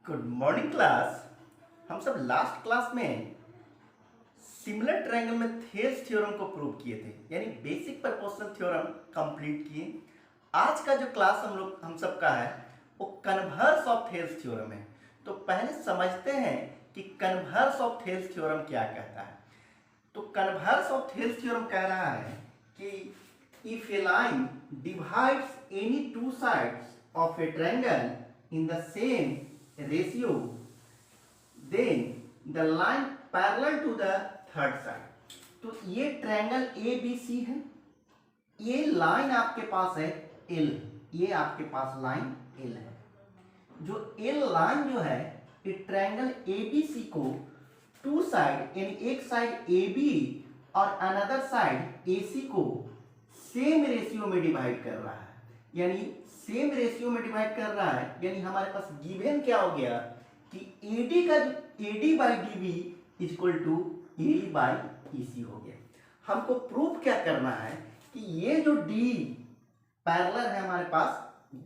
Good morning class. हम सब last class में सिमिलर ट्रायंगल में थेल्स थ्योरम को प्रूव किए थे, यानी बेसिक प्रोपोर्शनल थ्योरम कंप्लीट किए। आज का जो क्लास हम सब का है वो कन्वर्स ऑफ थेल्स थ्योरम है। तो पहले समझते हैं कि कन्वर्स ऑफ थेल्स थ्योरम क्या कहता है। तो कन्वर्स ऑफ थेल्स थ्योरम कह रहा है कि if A line divides any two sides of A triangle in the same ratio, then the line parallel to the third side। तो ये ट्रायंगल ए बी सी है, ये लाइन आपके पास है एल, ये आपके पास लाइन एल है। जो एल लाइन जो है ये ट्रायंगल ए बी सी को टू साइड यानी एक साइड ए बी और अनदर साइड ए सी को सेम रेशियो में डिवाइड कर रहा है, यानी सेम रेशियो में डिवाइड कर रहा है। यानी हमारे पास गिवन क्या हो गया कि AD का AD by DB is equal to AE by EC हो गया। हमको प्रूफ क्या करना है कि ये जो D पैरेलल है हमारे पास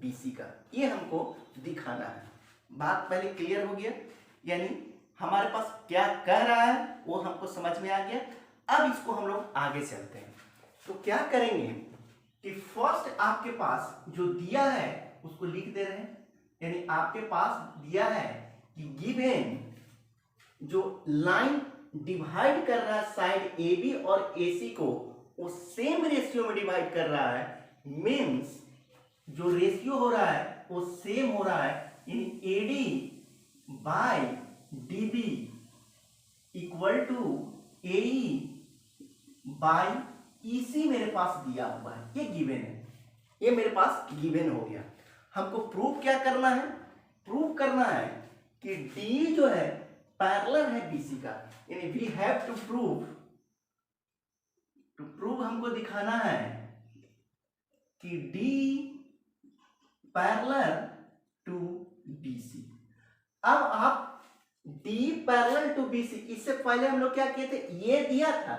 BC का, ये हमको दिखाना है। बात पहले क्लियर हो गया, यानी हमारे पास क्या कह रहा है वो हमको समझ में आ गया। अब इसको हम लोग आगे चलते हैं। तो क्या करेंगे कि फर्स्ट आपके पास जो दिया है उसको लिख दे रहे हैं, यानी आपके पास दिया है कि गिवन जो लाइन डिवाइड कर रहा है साइड ए बी और ए सी को वो सेम रेशियो में डिवाइड कर रहा है। मीन्स जो रेशियो हो रहा है वो सेम हो रहा है, यानी A D by D B equal to A by इसी मेरे पास दिया हुआ है, ये गिवन है, ये मेरे पास गिवन हो गया। हमको प्रूफ क्या करना है? प्रूफ करना है कि D जो है पैरेलल है BC का, यानी वी हैव टू प्रूव हमको दिखाना है कि D पैरेलल टू BC। अब आप D पैरेलल टू BC, इससे पहले हम लोग क्या किए थे, ये दिया था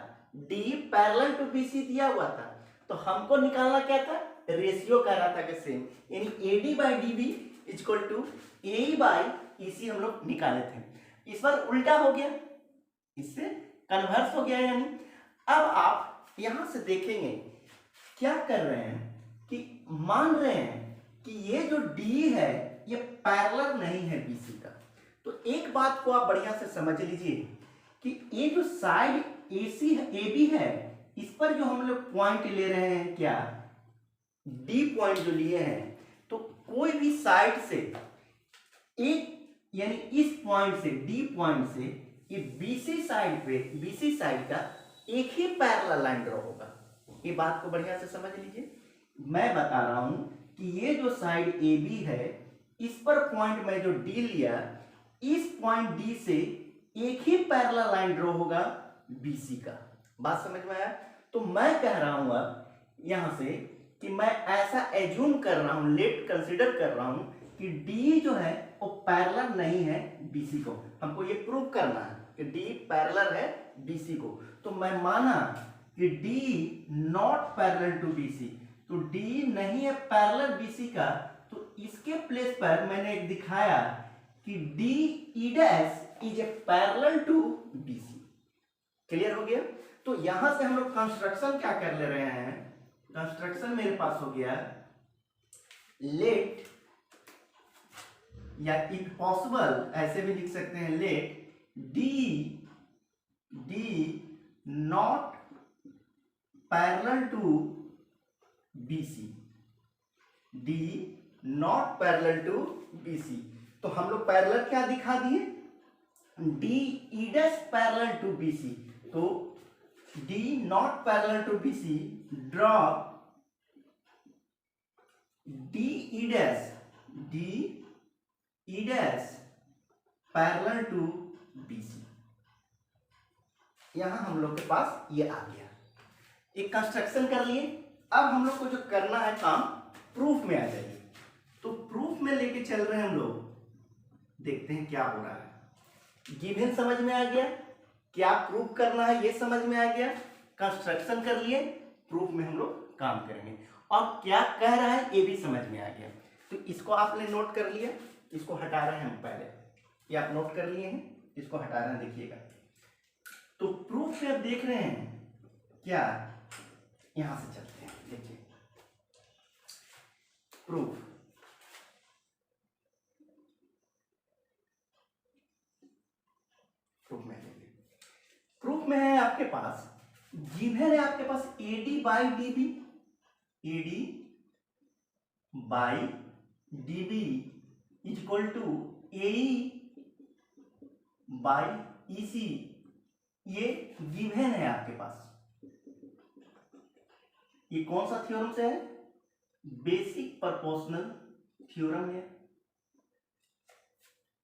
D पैरेलल टू BC दिया हुआ था, तो हमको निकालना क्या था, रेशियो कह रहा था कि सेम, यानी AD by DB is equal to AE by EC हम लोग निकाले थे। इस बार उल्टा हो गया, इससे कन्वर्स हो गया। यानी अब आप यहां से देखेंगे क्या कर रहे हैं कि मान रहे हैं कि ये जो D है ये पैरेलल नहीं है BC का। तो एक बात को आप बढ़िया से समझ लीजिए कि ये जो साइड AC है, AB है, इस पर जो हम लोग पॉइंट ले रहे हैं, क्या D पॉइंट जो लिए हैं, तो कोई भी साइड से एक, यानी इस पॉइंट से D पॉइंट से ये BC साइड का एक ही पैरेलल लाइन ड्रॉ होगा। ये बात को बढ़िया से समझ लीजिए। मैं बता रहा हूं कि ये जो साइड AB है इस पर पॉइंट में जो D लिया, इस पॉइंट D से एक ही पैरेलल लाइन ड्रॉ होगा BC का। बात समझ में आया? तो मैं कह रहा हूं अब यहां से कि मैं ऐसा एज्यूम कर रहा हूं, लेट कंसीडर कर रहा हूं कि D जो है वो पैरेलल नहीं है BC को। हमको ये प्रूव करना है कि D पैरेलल है BC को। तो मैं माना कि D not parallel to BC, तो D नहीं है पैरेलल BC का, तो इसके प्लेस पर मैंने एक दिखाया कि DE dash is a parallel to BC। Clear हो गया? तो यहां से हम लोग कंस्ट्रक्शन क्या कर ले रहे हैं, कंस्ट्रक्शन मेरे पास हो गया, लेट, या इफ पॉसिबल ऐसे भी लिख सकते हैं, let D not parallel to BC, D not parallel to BC। तो हम लोग पैरेलल क्या दिखा दिए, DE dash parallel to BC। तो D not parallel to BC, draw DE dash parallel to BC। यहां हम लोग के पास ये आ गया, एक कंस्ट्रक्शन कर लिए। अब हम लोग को जो करना है काम, प्रूफ में आ जाइए। तो प्रूफ में लेके चल रहे हैं हम लोग, देखते हैं क्या हो रहा है। गिवन समझ में आ गया, क्या प्रूफ करना है ये समझ में आ गया, कंस्ट्रक्शन कर लिए, प्रूफ में हम लोग काम करेंगे और क्या कह रहा है ये भी समझ में आ गया। तो इसको आपने नोट कर लिया, इसको हटा रहे हैं हम पहले। ये आप नोट कर लिए हैं, इसको हटाना देखिएगा। तो प्रूफ में आप देख रहे हैं क्या, यहां से चलते हैं, देखिए प्रूफ। प्रूफ में है आपके पास, गिवन है आपके पास AD by DB, AD by DB is equal to AE by EC, ये गिवन है आपके पास। ये कौन सा थ्योरम से है, बेसिक प्रोपोर्शनल थ्योरम है।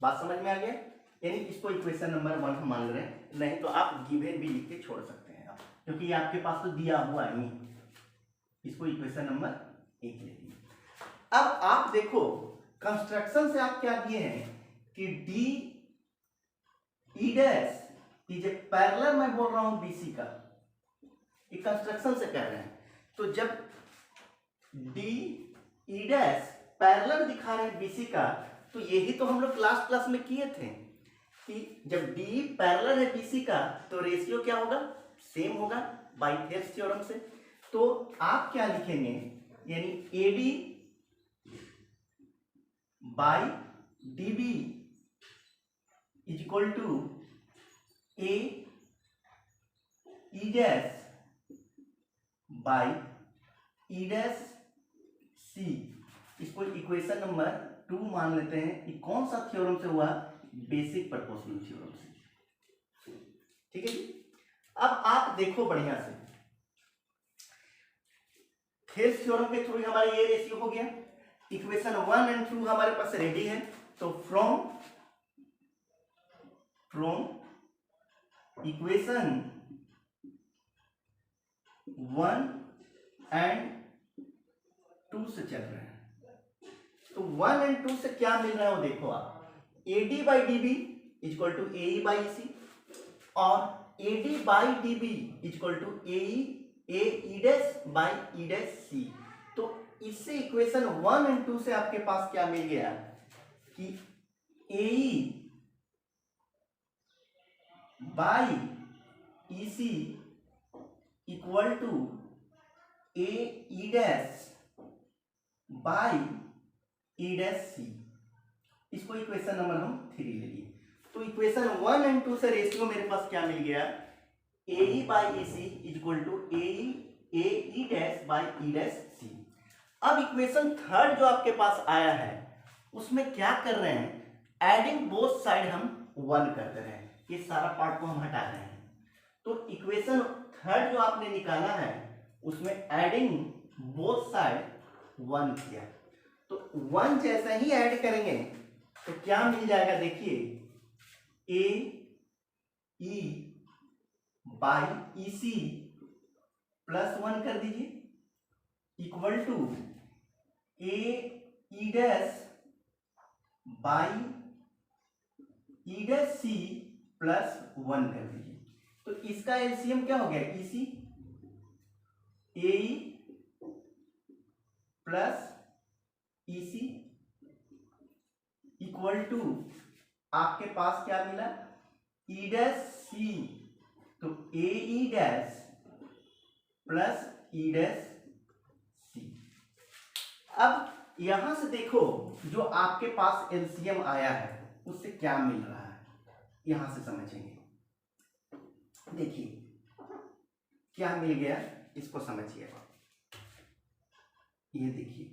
बात समझ में आ गया, यानी इसको इक्वेशन नंबर 1 हम मान रहे हैं, नहीं तो आप गिवन भी लिख के छोड़ सकते हैं आप, क्योंकि ये आपके पास तो दिया हुआ ही। इसको इक्वेशन नंबर 1 ले लीजिए। अब आप देखो कंस्ट्रक्शन से आप क्या दिए हैं कि D E dash is a parallel, मैं बोल रहा हूं बीसी का, ये कंस्ट्रक्शन से कर रहे हैं। तो जब डी ई डैश पैरेलल दिखा रहे हैं बीसी का, तो यही तो हम लोग लास्ट क्लास में किए थे कि जब डी पैरेलल है बीसी का तो रेशियो क्या होगा, सेम होगा बाई थेल्स थ्योरम से। तो आप क्या लिखेंगे, यानी AD by DB is equal to A E dash by E dash C. इसको इक्वेशन नंबर 2 मान लेते हैं। ये कौन सा थ्योरम से हुआ, बेसिक प्रोपोर्शनल थ्योरम से। ठीक है जी। अब आप देखो बढ़िया से, थेल्स थ्योरम के थ्रू हमारा ये रेशियो हो गया। इक्वेशन 1 एंड 2 हमारे पास रेडी है। तो फ्रॉम इक्वेशन 1 एंड 2 से चल रहे हैं। तो 1 एंड 2 से क्या मिल रहा है वो देखो आप, AD by DB is equal to AE by C, और AD by DB is equal to AE dash by E dash C. तो इससे इक्वेशन 1 एंड 2 से आपके पास क्या मिल गया कि AE by EC equal to AE dash by E dash C. इसको इक्वेशन नंबर हम 3 ले लिए। तो इक्वेशन 1 एंड 2 से रेशियो मेरे पास क्या मिल गया, AE by EC is equal to AE dash by E dash C. अब इक्वेशन 3 जो आपके पास आया है उसमें क्या कर रहे हैं, एडिंग बोथ साइड हम 1 कर दे रहे हैं। ये सारा पार्ट को हम हटा रहे हैं। तो इक्वेशन 3 जो आपने निकाला है उसमें एडिंग बोथ साइड 1 किया। तो 1 जैसा ही ऐड करेंगे तो क्या मिल जाएगा, देखिए AE बाई EC प्लस 1 कर दीजिए equal to AE dash by E dash C plus 1 कर दीजिए। तो इसका एलसीएम क्या हो गया, EC AE plus EC equal to आपके पास क्या मिला, E डैश सी। तो AE dash plus E dash C. अब यहां से देखो जो आपके पास एलसीएम आया है उससे क्या मिल रहा है, यहां से समझेंगे। देखिए क्या मिल गया, इसको समझिए। ये देखिए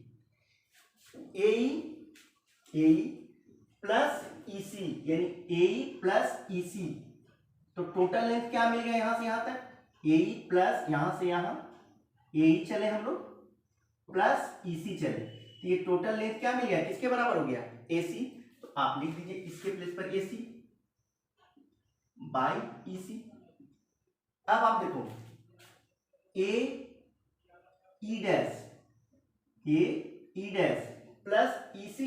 AE प्लस EC यानी AE प्लस EC, तो टोटल लेंथ क्या मिल गया यहां से यहां तक, AE प्लस यहां से यहां AE चले हम लोग प्लस EC चले, तो ये टोटल लेंथ क्या मिल गया, किसके बराबर हो गया, AC। तो आप लिख दीजिए इसके प्लेस पर AC बाई EC। अब आप देखो AE dash plus EC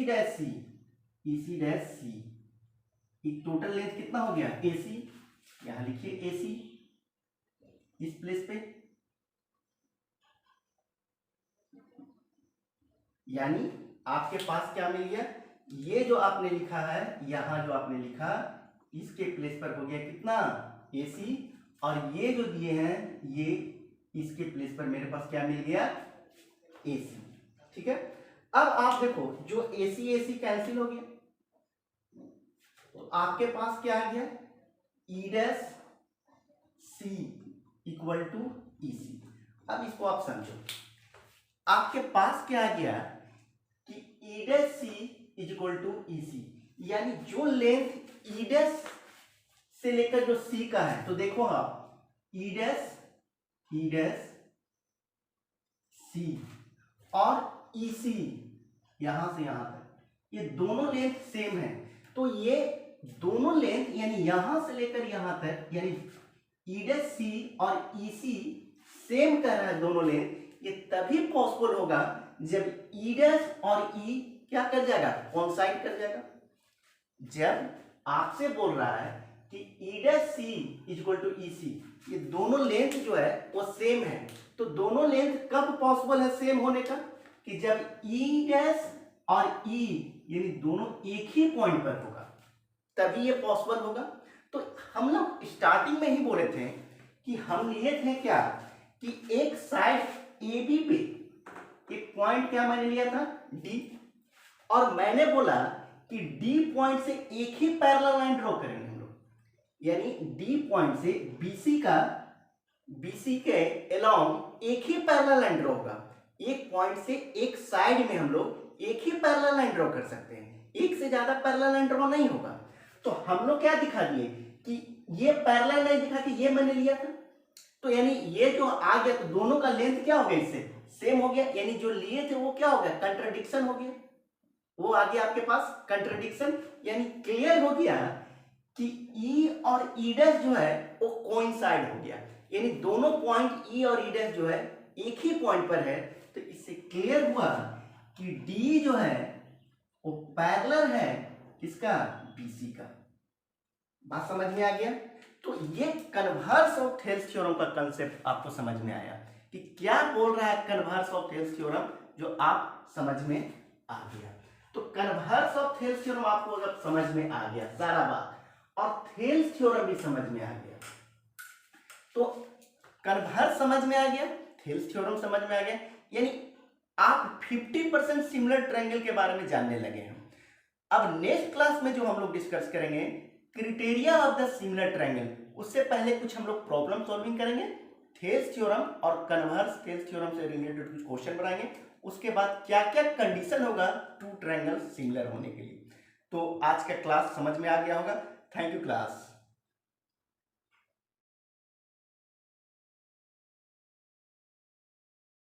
dash C, total length कितना हो गया AC, यहां लिखिए AC इस प्लेस पे, यानी आपके पास क्या मिल गया, ये जो आपने लिखा है, यहां जो आपने लिखा, इसके प्लेस पर हो गया कितना, AC, और ये जो दिए हैं ये, इसके प्लेस पर मेरे पास क्या मिल गया, AC। ठीक है, अब आप देखो जो AC AC कैंसिल हो गया, तो आपके पास क्या आ गया, E dash C equal to EC। अब इसको आप समझो, आपके पास क्या आ गया कि E dash C is equal to EC, यानी जो लेंथ E डैश से लेकर जो C का है, तो देखो आप E डैश C और EC यहां से यहां तक, ये दोनों लेंथ सेम है। तो ये दोनों लेंथ यानी यहां से लेकर यहां तक, यानी E डैश C और EC सेम कर रहा है दोनों लेंथ, ये तभी पॉसिबल होगा जब E डैश और E क्या कर जाएगा, कोइंसाइड कर जाएगा। जब आपसे बोल रहा है कि E dash C is equal to EC, ये दोनों लेंथ जो है वो सेम है, तो दोनों लेंथ कब पॉसिबल है सेम होने का, कि जब E डैश और E यानी दोनों एक ही पॉइंट पर होगा, तभी ये पॉसिबल होगा। तो हम लोग स्टार्टिंग में ही बोले थे कि हम लिए थे क्या, कि एक साइड AB पे एक पॉइंट क्या मैंने लिया था, D, और मैंने बोला कि D पॉइंट से एक ही पैरेलल लाइन ड्रॉ करेंगे हम लोग, यानी D पॉइंट से BC के अलोंग एक ही पैरेलल लाइन ड्रॉ होगा। एक पॉइंट से एक साइड में हम लोग एक ही पैरेलल लाइन ड्रॉ कर सकते हैं, एक से ज्यादा पैरेलल लाइन ड्रॉ नहीं होगा। तो हम लोग क्या दिखा दिए कि ये पैरेलल लाइन दिखा के ये मैंने लिया था, तो यानी ये जो आ गया, तो दोनों का लेंथ क्या हो गया, इससे सेम हो गया, यानी जो लिए थे वो क्या हो गया, कंट्राडिक्शन हो गया, वो आ गया आपके पास कंट्राडिक्शन, यानी क्लियर हो गया कि E और E डैश जो है वो कोइंसाइड हो गया, यानी दोनों पॉइंट E और E डैश जो है एक ही पॉइंट पर है। तो इससे क्लियर हुआ कि D जो है वो पैरेलल है किसका, BC का। बात समझ में आ गया। तो ये कन्वर्स ऑफ थेल्स थ्योरम का कंसेप्ट आपको समझ में आया कि क्या बोल रहा है कन्वर्स ऑफ थेल्स थ्योरम, जो आप समझ में आ गया। तो कन्वर्स ऑफ थेल्स थ्योरम आपको अगर समझ में आ गया सारा बात, और थेल्स थ्योरम भी समझ में आ गया, तो कन्वर्स समझ में आ गया, थेल्स थ्योरम समझ में आ गया, यानी आप 50% सिमिलर ट्रायंगल के बारे में जानने लगे हैं। अब नेक्स्ट क्लास में जो हम लोग डिस्कस करेंगे criteria of the similar triangle, उससे पहले कुछ हम लोग प्रॉब्लम सॉल्विंग करेंगे, थेल्स थ्योरम और कन्वर्स थेल्स थ्योरम से रिलेटेड कुछ क्वेश्चन बनाएंगे, उसके बाद क्या क्या कंडीशन होगा टू ट्रायंगल सिमिलर होने के लिए। तो आज का क्लास समझ में आ गया होगा। Thank you class.